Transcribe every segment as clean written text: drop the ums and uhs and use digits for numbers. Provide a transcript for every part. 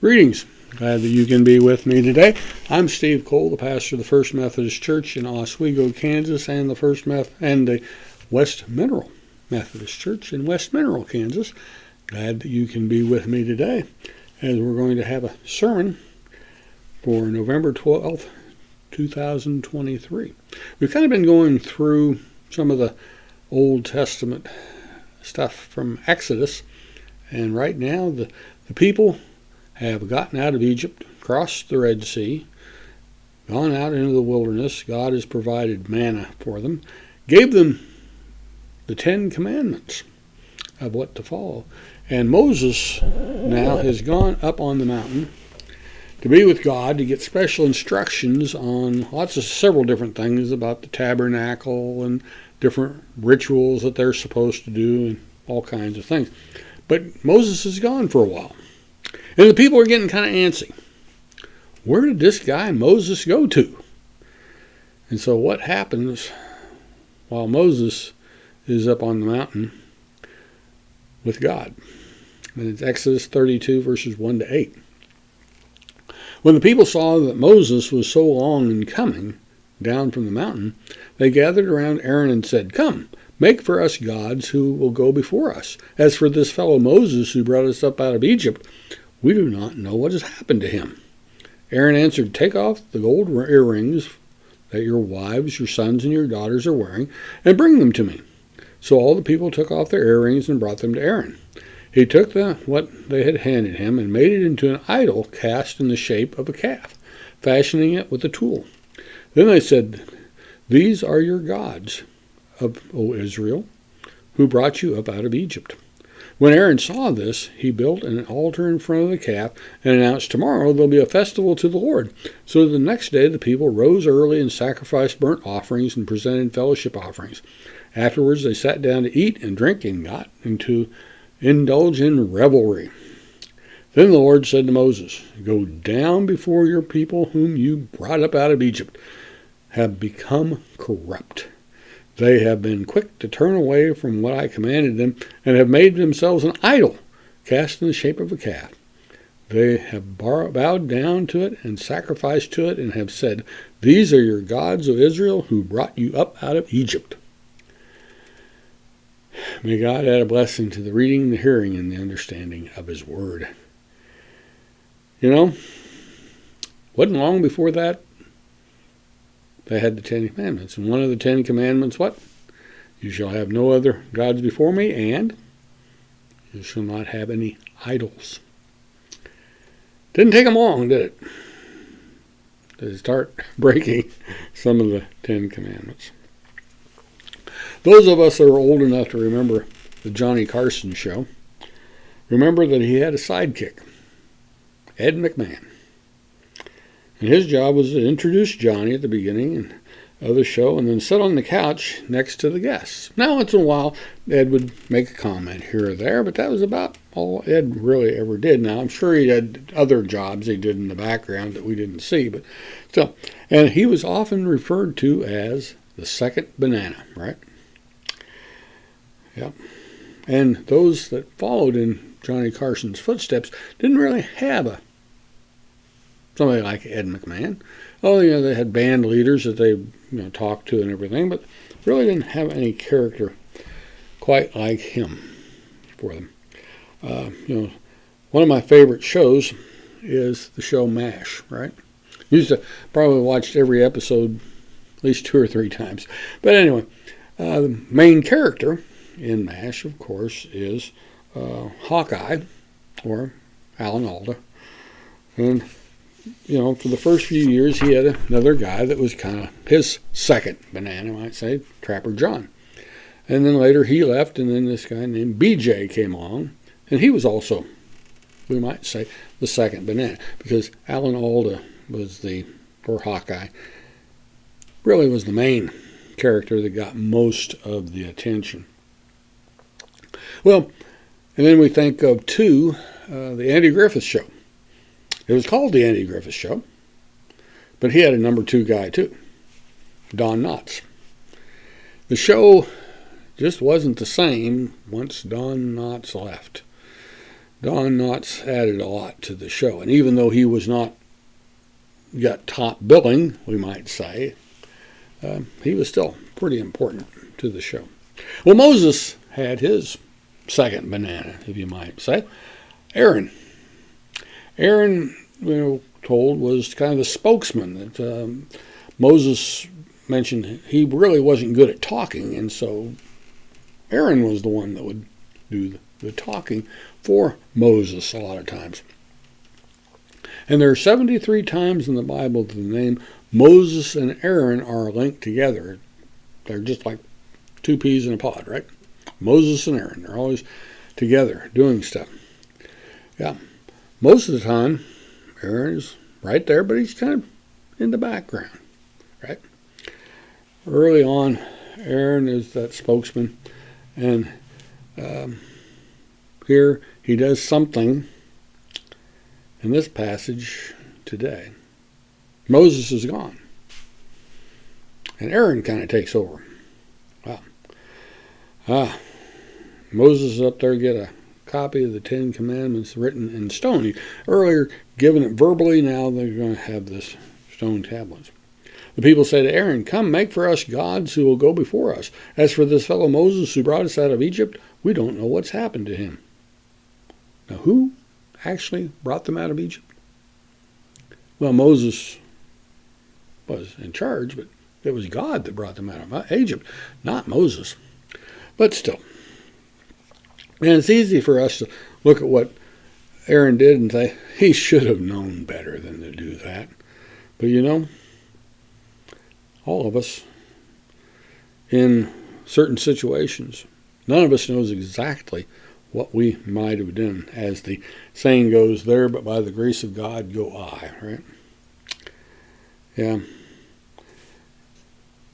Greetings. Glad that you can be with me today. I'm Steve Cole, the pastor of the First Methodist Church in Oswego, Kansas, and the West Mineral Methodist Church in West Mineral, Kansas. Glad that you can be with me today as we're going to have a sermon for November 12th, 2023. We've kind of been going through some of the Old Testament stuff from Exodus, and right now the people have gotten out of Egypt, crossed the Red Sea, gone out into the wilderness. God has provided manna for them, gave them the 10 Commandments of what to follow. And Moses now has gone up on the mountain to be with God, to get special instructions on several different things about the tabernacle and different rituals that they're supposed to do and all kinds of things. But Moses is gone for a while. And the people are getting kind of antsy. Where did this guy Moses go to? And so what happens while Moses is up on the mountain with God? And it's Exodus 32, verses 1 to 8. When the people saw that Moses was so long in coming down from the mountain, they gathered around Aaron and said, "Come, make for us gods who will go before us. As for this fellow Moses who brought us up out of Egypt, we do not know what has happened to him." Aaron answered, "Take off the gold earrings that your wives, your sons, and your daughters are wearing, and bring them to me." So all the people took off their earrings and brought them to Aaron. He took what they had handed him and made it into an idol cast in the shape of a calf, fashioning it with a tool. Then they said, "These are your gods, O Israel, who brought you up out of Egypt." When Aaron saw this, he built an altar in front of the calf and announced, "Tomorrow there'll be a festival to the Lord." So the next day the people rose early and sacrificed burnt offerings and presented fellowship offerings. Afterwards they sat down to eat and drink and got to indulge in revelry. Then the Lord said to Moses, "Go down before your people whom you brought up out of Egypt have become corrupt. They have been quick to turn away from what I commanded them, and have made themselves an idol, cast in the shape of a calf. They have bowed down to it and sacrificed to it, and have said, 'These are your gods, O Israel, who brought you up out of Egypt.'" May God add a blessing to the reading, the hearing, and the understanding of His Word. You know, wasn't long before that they had the 10 Commandments. And one of the 10 Commandments, what? "You shall have no other gods before me, and you shall not have any idols." Didn't take them long, did it, to start breaking some of the 10 Commandments. Those of us that are old enough to remember the Johnny Carson show remember that he had a sidekick, Ed McMahon. And his job was to introduce Johnny at the beginning of the show and then sit on the couch next to the guests. Now, once in a while, Ed would make a comment here or there, but that was about all Ed really ever did. Now, I'm sure he had other jobs he did in the background that we didn't see, but still. And he was often referred to as the second banana, right? Yeah. And those that followed in Johnny Carson's footsteps didn't really have somebody like Ed McMahon. Oh, they had band leaders that they talked to and everything, but really didn't have any character quite like him for them. One of my favorite shows is the show MASH, right? Used to probably watched every episode at least 2 or 3 times. But anyway, the main character in MASH, of course, is Hawkeye, or Alan Alda. And for the first few years, he had another guy that was kind of his second banana, I might say, Trapper John. And then later he left, and then this guy named BJ came along, and he was also, we might say, the second banana, because Alan Alda or Hawkeye, really was the main character that got most of the attention. Well, and then we think of, too, the Andy Griffith Show. It was called the Andy Griffith Show, but he had a number 2 guy, too, Don Knotts. The show just wasn't the same once Don Knotts left. Don Knotts added a lot to the show. And even though he was not got top billing, we might say, he was still pretty important to the show. Well, Moses had his second banana, if you might say. Aaron, told, was kind of the spokesman. That Moses mentioned he really wasn't good at talking, and so Aaron was the one that would do the talking for Moses a lot of times. And there are 73 times in the Bible that the name Moses and Aaron are linked together. They're just like two peas in a pod, right? Moses and Aaron, they're always together doing stuff. Yeah, most of the time, Aaron is right there, but he's kind of in the background, right? Early on, Aaron is that spokesman, and here he does something in this passage today. Moses is gone, and Aaron kind of takes over. Wow. Moses is up there get a copy of the Ten Commandments written in stone. He earlier given it verbally, now they're going to have this stone tablets. The people say to Aaron, "Come, make for us gods who will go before us. As for this fellow Moses who brought us out of Egypt, we don't know what's happened to him." Now, who actually brought them out of Egypt? Well, Moses was in charge, but it was God that brought them out of Egypt, not Moses. But still. And it's easy for us to look at what Aaron did and say, he should have known better than to do that. But all of us, in certain situations, none of us knows exactly what we might have done. As the saying goes, there, but by the grace of God go I, right? Yeah.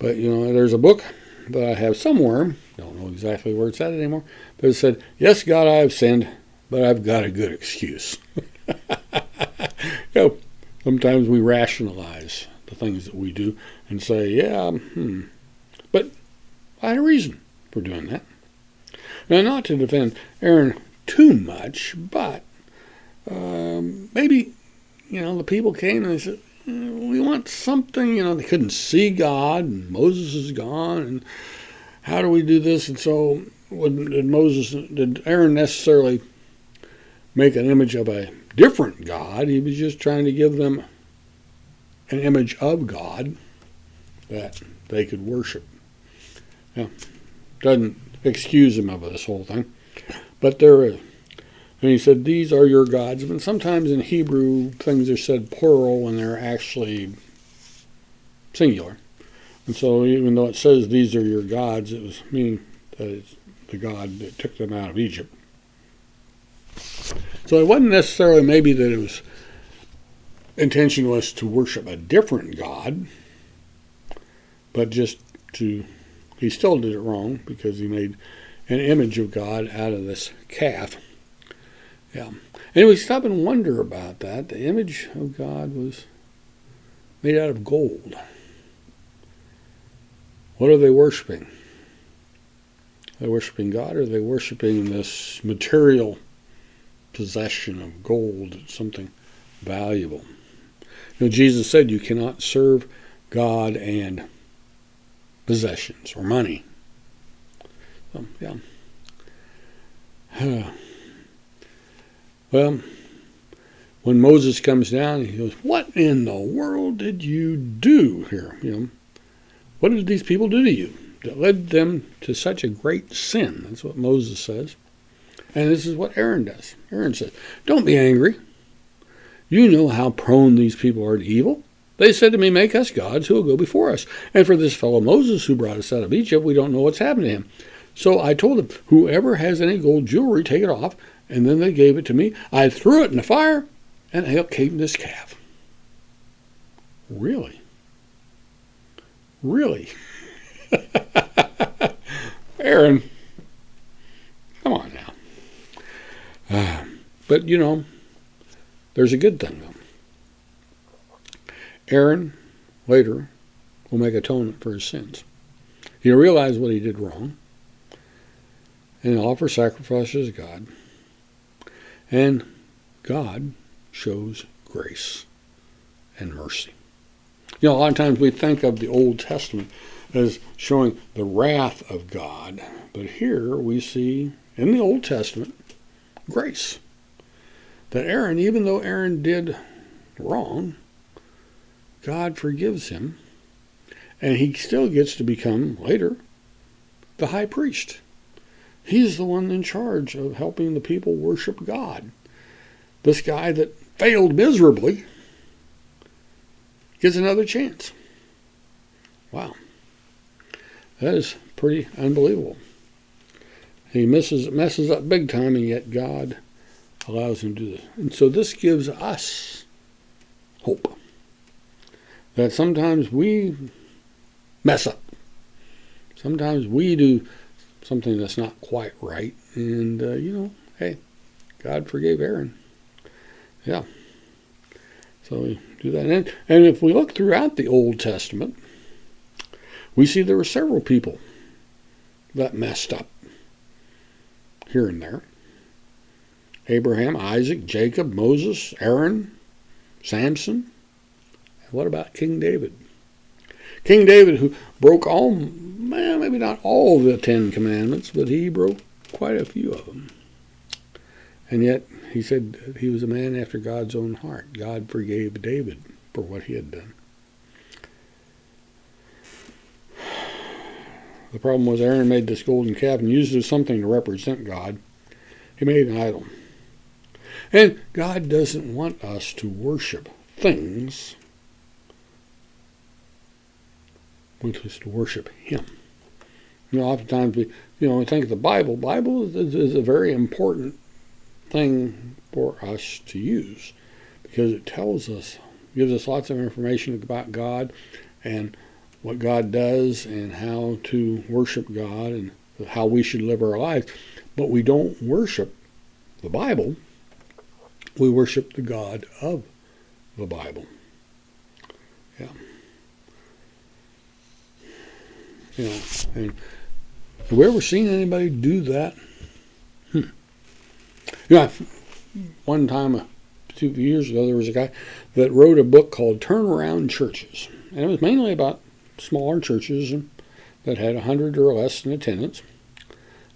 But, there's a book that I have somewhere, don't know exactly where it's at anymore, but it said, "Yes, God, I have sinned, but I've got a good excuse." Sometimes we rationalize the things that we do and say, but I had a reason for doing that. Now, not to defend Aaron too much, but maybe, the people came and they said, we want something, they couldn't see God, and Moses is gone, and how do we do this? And so did Aaron necessarily make an image of a different God? He was just trying to give them an image of God that they could worship. Doesn't excuse him of this whole thing, but there is. And he said, "These are your gods." And sometimes in Hebrew, things are said plural when they're actually singular. And so even though it says, "These are your gods," it was meaning that it's the God that took them out of Egypt. So it wasn't necessarily maybe that it was intention was to worship a different God, but just he still did it wrong because he made an image of God out of this calf. Yeah. And we stop and wonder about that. The image of God was made out of gold. What are they worshiping? Are they worshiping God, or are they worshiping this material possession of gold, something valuable? Jesus said you cannot serve God and possessions or money. So, yeah. Well, when Moses comes down, he goes, "What in the world did you do here? What did these people do to you that led them to such a great sin?" That's what Moses says. And this is what Aaron does. Aaron says, "Don't be angry. You know how prone these people are to evil. They said to me, 'Make us gods who will go before us.' And for this fellow Moses who brought us out of Egypt, we don't know what's happened to him. So I told them, 'Whoever has any gold jewelry, take it off.' And then they gave it to me. I threw it in the fire, and out came this calf." Really? Aaron, come on now. But, there's a good thing, though. Aaron, later, will make atonement for his sins. He'll realize what he did wrong, and he'll offer sacrifices to God. And God shows grace and mercy. A lot of times we think of the Old Testament as showing the wrath of God, but here we see in the Old Testament grace. That Aaron, even though Aaron did wrong, God forgives him, and he still gets to become, later, the high priest. He's the one in charge of helping the people worship God. This guy that failed miserably gets another chance. Wow. That is pretty unbelievable. He messes up big time, and yet God allows him to do this. And so this gives us hope. That sometimes we mess up. Sometimes we do something that's not quite right. And, hey, God forgave Aaron. Yeah. So we do that. And if we look throughout the Old Testament, we see there were several people that messed up here and there. Abraham, Isaac, Jacob, Moses, Aaron, Samson. And what about King David? King David, who broke maybe not all the 10 Commandments, but he broke quite a few of them. And yet, he said he was a man after God's own heart. God forgave David for what he had done. The problem was Aaron made this golden calf and used it as something to represent God. He made an idol. And God doesn't want us to worship things. He wants us to worship Him. Oftentimes we think of the Bible. Bible is a very important thing for us to use because it gives us lots of information about God and what God does and how to worship God and how we should live our lives. But we don't worship the Bible. We worship the God of the Bible. Yeah. And have we ever seen anybody do that? One time, a few years ago, there was a guy that wrote a book called Turnaround Churches. And it was mainly about smaller churches that had 100 or less in attendance.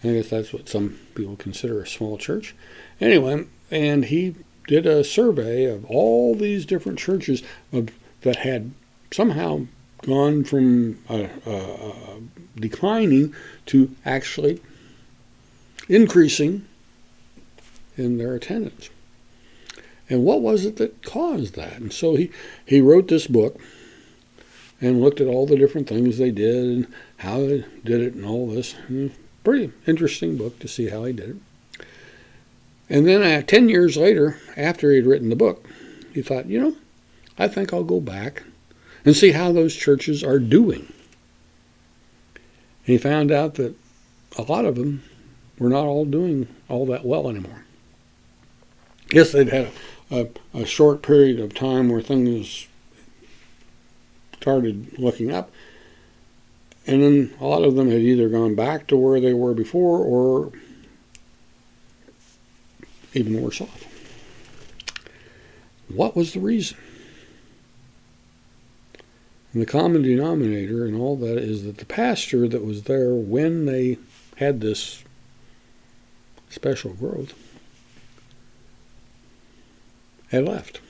I guess that's what some people consider a small church. Anyway, and he did a survey of all these different churches that had somehow gone from declining to actually increasing in their attendance. And what was it that caused that? And so he wrote this book and looked at all the different things they did and how they did it and all this. And pretty interesting book to see how he did it. And then 10 years later, after he'd written the book, he thought, I think I'll go back and see how those churches are doing. And he found out that a lot of them were not all doing all that well anymore. Yes, they'd had a short period of time where things started looking up, and then a lot of them had either gone back to where they were before or even worse off. What was the reason? And the common denominator in all that is that the pastor that was there when they had this special growth had left.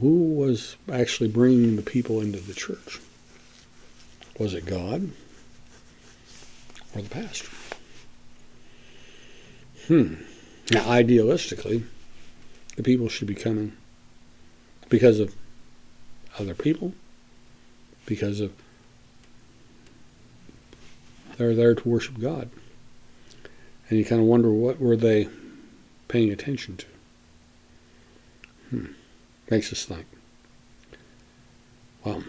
Who was actually bringing the people into the church? Was it God or the pastor? Now, idealistically, the people should be coming because of other people, because of they're there to worship God. And you kind of wonder, what were they paying attention to? Makes us think. Wow.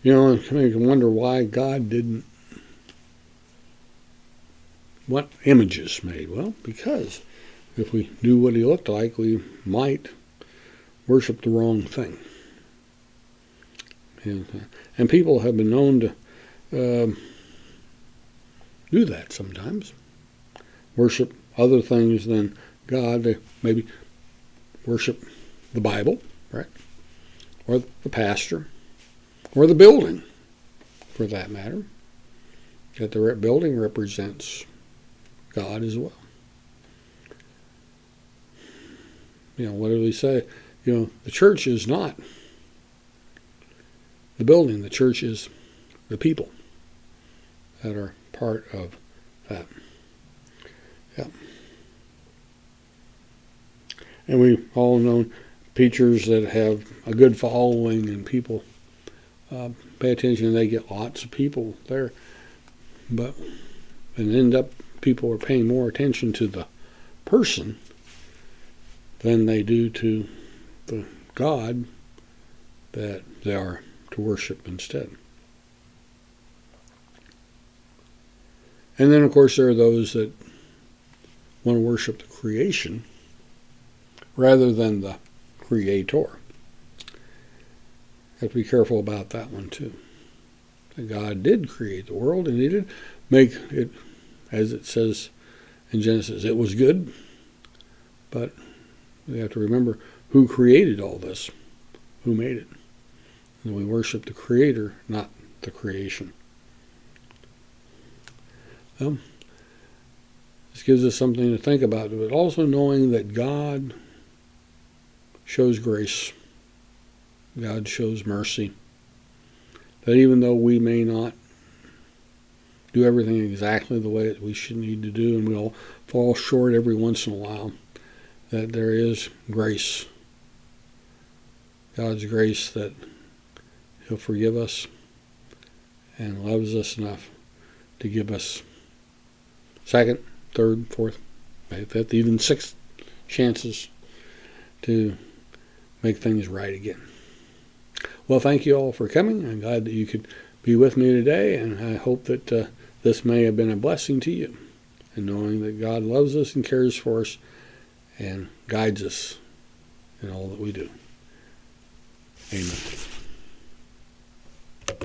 You can wonder why God didn't want images made. Well, because if we knew what he looked like, we might worship the wrong thing. And people have been known to do that sometimes. Worship other things than God. They maybe worship the Bible, right? Or the pastor, or the building, for that matter. That the building represents God as well. What do we say? The church is not the building. The church is the people that are part of that. Yeah. And we've all known preachers that have a good following, and people pay attention. They get lots of people there, but people are paying more attention to the person than they do to the God that they are to worship instead. And then, of course, there are those that want to worship the creation rather than the Creator. Have to be careful about that one too. That God did create the world, and He did make it, as it says in Genesis, it was good. But we have to remember who created all this, who made it. And we worship the Creator, not the creation. Well, this gives us something to think about, but also knowing that God shows grace. God shows mercy. That even though we may not do everything exactly the way that we should need to do, and we'll fall short every once in a while, that there is grace. God's grace that He'll forgive us and loves us enough to give us second, third, fourth, fifth, even sixth chances to make things right again. Well, thank you all for coming. I'm glad that you could be with me today, and I hope that this may have been a blessing to you, and knowing that God loves us and cares for us and guides us in all that we do. Amen.